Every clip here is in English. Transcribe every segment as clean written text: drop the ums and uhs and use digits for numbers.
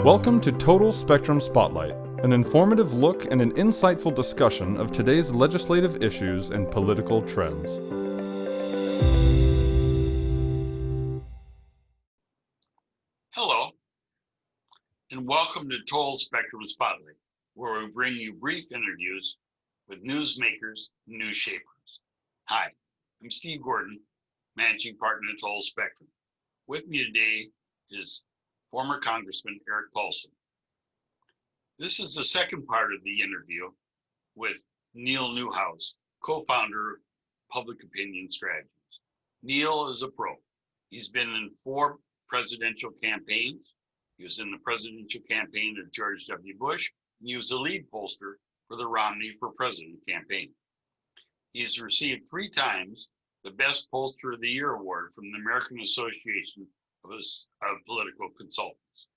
Welcome to Total Spectrum Spotlight, an informative look and an insightful discussion of today's legislative issues and political trends. Hello, and welcome to Total Spectrum Spotlight, where we bring you brief interviews with newsmakers and news shapers. Hi, I'm Steve Gordon, Managing Partner at Total Spectrum. With me today is former Congressman Eric Paulson. This is the second part of the interview with Neil Newhouse, co-founder of Public Opinion Strategies. Neil is a pro. He's been in 4 presidential campaigns. He was in the presidential campaign of George W. Bush, and he was a lead pollster for the Romney for President campaign. He's received 3 times the Best Pollster of the Year award from the American Association of Political Consultants.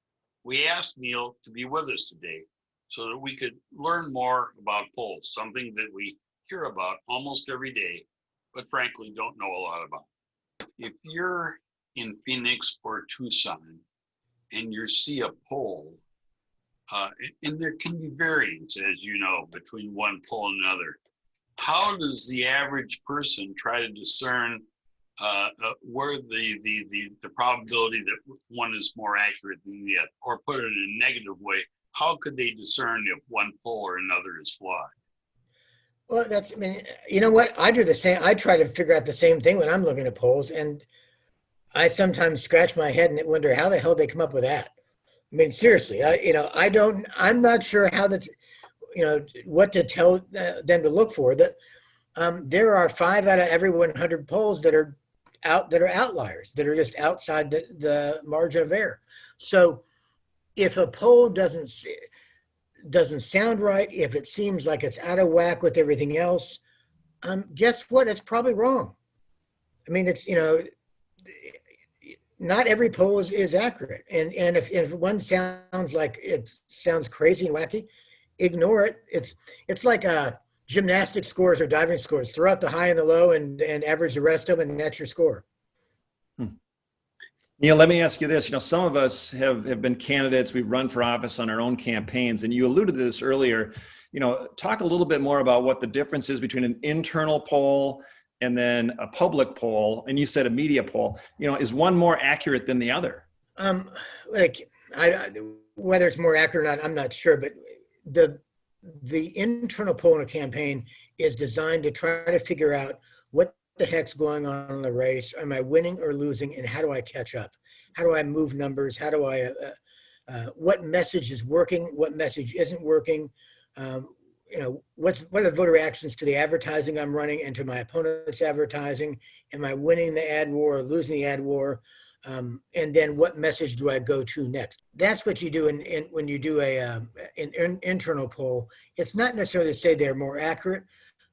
We asked Neil to be with us today so that we could learn more about polls, something that we hear about almost every day, but frankly don't know a lot about. If you're in Phoenix or Tucson and you see a poll, and there can be variance, as you know, between one poll and another, how does the average person try to discern where the probability that one is more accurate than the other? Or put it in a negative way, how could they discern if one poll or another is flawed? Well, you know what? I do the same. I try to figure out the same thing when I'm looking at polls, and I sometimes scratch my head and wonder how the hell they come up with that. I mean, seriously, I'm not sure how what to tell them to look for. There are 5 out of every 100 polls that are outliers, that are just outside the margin of error. So if a poll doesn't sound right, if it seems like it's out of whack with everything else, guess what? It's probably wrong. I mean, not every poll is accurate. And if one sounds like it sounds crazy and wacky, ignore it. It's like gymnastic scores or diving scores. Throw out the high and the low and average the rest of them, and that's your score. Neil, let me ask you this. Some of us have been candidates. We've run for office on our own campaigns, and you alluded to this earlier. Talk a little bit more about what the difference is between an internal poll and then a public poll, and you said a media poll. Is one more accurate than the other? Whether it's more accurate or not, I'm not sure, but the internal poll in a campaign is designed to try to figure out what the heck's going on in the race. Am I winning or losing, and how do I catch up? How do I move numbers? How do I what message is working, what message isn't working? What are the voter reactions to the advertising I'm running and to my opponent's advertising? Am I winning the ad war or losing the ad war? And then what message do I go to next? That's what you do when you do an internal poll. It's not necessarily to say they're more accurate,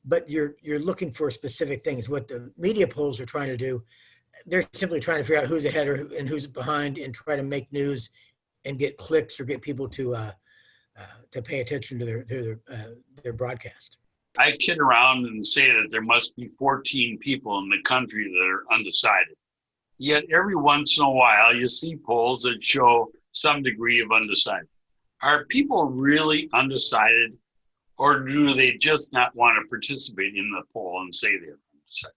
but you're looking for specific things. What the media polls are trying to do, they're simply trying to figure out who's ahead and who's behind, and try to make news and get clicks or get people to pay attention to their broadcast. I kid around and say that there must be 14 people in the country that are undecided. Yet every once in a while, you see polls that show some degree of undecided. Are people really undecided, or do they just not want to participate in the poll and say they're undecided?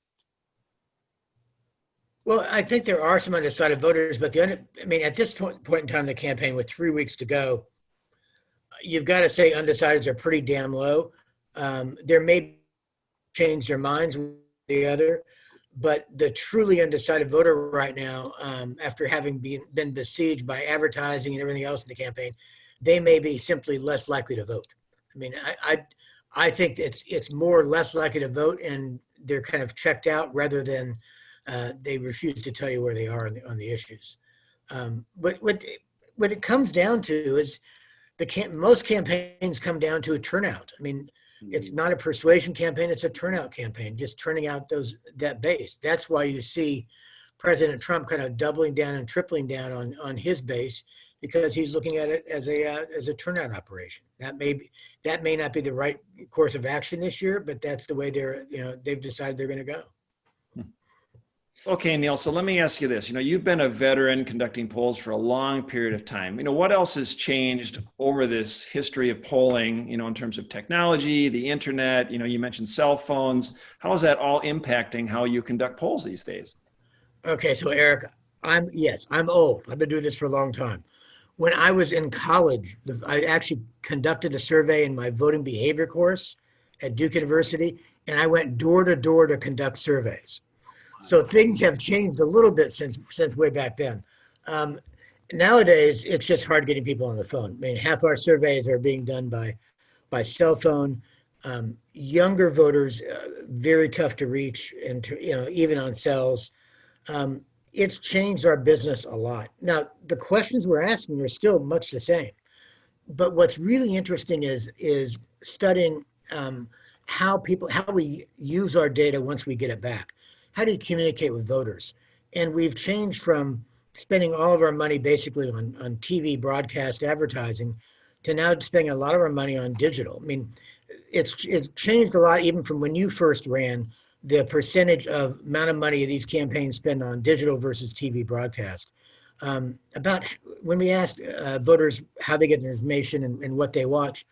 Well, I think there are some undecided voters, but at this point in time in the campaign, with 3 weeks to go, you've got to say undecideds are pretty damn low. There may change their minds one or the other, but the truly undecided voter right now, after having been besieged by advertising and everything else in the campaign, they may be simply less likely to vote. I think it's more or less likely to vote, and they're kind of checked out rather than they refuse to tell you where they are on the issues. But what it comes down to is most campaigns come down to a turnout. It's not a persuasion campaign, it's a turnout campaign, just turning out that base. That's why you see President Trump kind of doubling down and tripling down on his base, because he's looking at it as a turnout operation. That may not be the right course of action this year, but that's the way they've decided they're going to go. Okay, Neil, so let me ask you this. You've been a veteran conducting polls for a long period of time. What else has changed over this history of polling, in terms of technology, the internet, you mentioned cell phones. How is that all impacting how you conduct polls these days? Okay, so Eric, I'm old. I've been doing this for a long time. When I was in college, I actually conducted a survey in my voting behavior course at Duke University, and I went door to door to conduct surveys. So things have changed a little bit since way back then. Nowadays, it's just hard getting people on the phone. I mean, half our surveys are being done by cell phone. Younger voters, very tough to reach, and even on cells. It's changed our business a lot. Now, the questions we're asking are still much the same, but what's really interesting is studying how we use our data once we get it back. How do you communicate with voters? And we've changed from spending all of our money basically on TV broadcast advertising to now spending a lot of our money on digital. I mean, it's changed a lot even from when you first ran. The percentage of amount of money these campaigns spend on digital versus TV broadcast. About when we asked voters how they get their information and what they watch,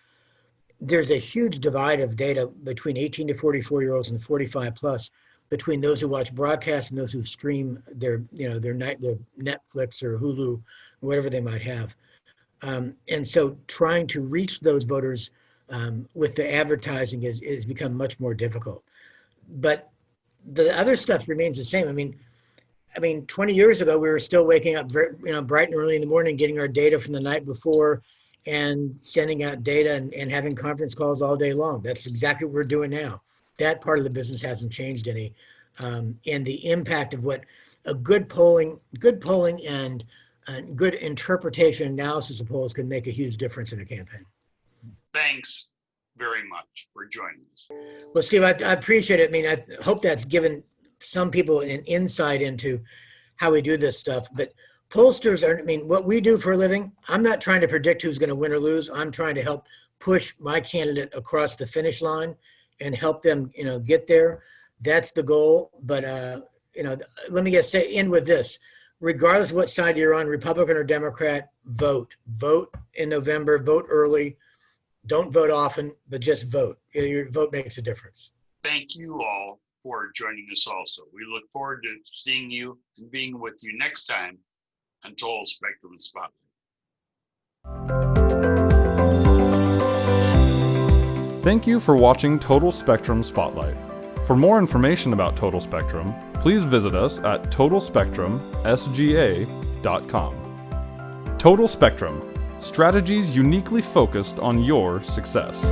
there's a huge divide of data between 18 to 44-year-olds and 45 plus, between those who watch broadcast and those who stream their Netflix or Hulu, whatever they might have. And so trying to reach those voters with the advertising is become much more difficult. But the other stuff remains the same. I mean, 20 years ago, we were still waking up bright and early in the morning, getting our data from the night before and sending out data and having conference calls all day long. That's exactly what we're doing now. That part of the business hasn't changed any. And the impact of what a good polling and good interpretation analysis of polls can make a huge difference in a campaign. Thanks very much for joining us. Well, Steve, I appreciate it. I mean, I hope that's given some people an insight into how we do this stuff. But pollsters what we do for a living, I'm not trying to predict who's going to win or lose. I'm trying to help push my candidate across the finish line and help them, get there. That's the goal. But, let me end with this. Regardless of what side you're on, Republican or Democrat, vote. Vote in November, vote early. Don't vote often, but just vote. Your vote makes a difference. Thank you all for joining us also. We look forward to seeing you and being with you next time on Total Spectrum Spotlight. Thank you for watching Total Spectrum Spotlight. For more information about Total Spectrum, please visit us at totalspectrumsga.com. Total Spectrum, strategies uniquely focused on your success.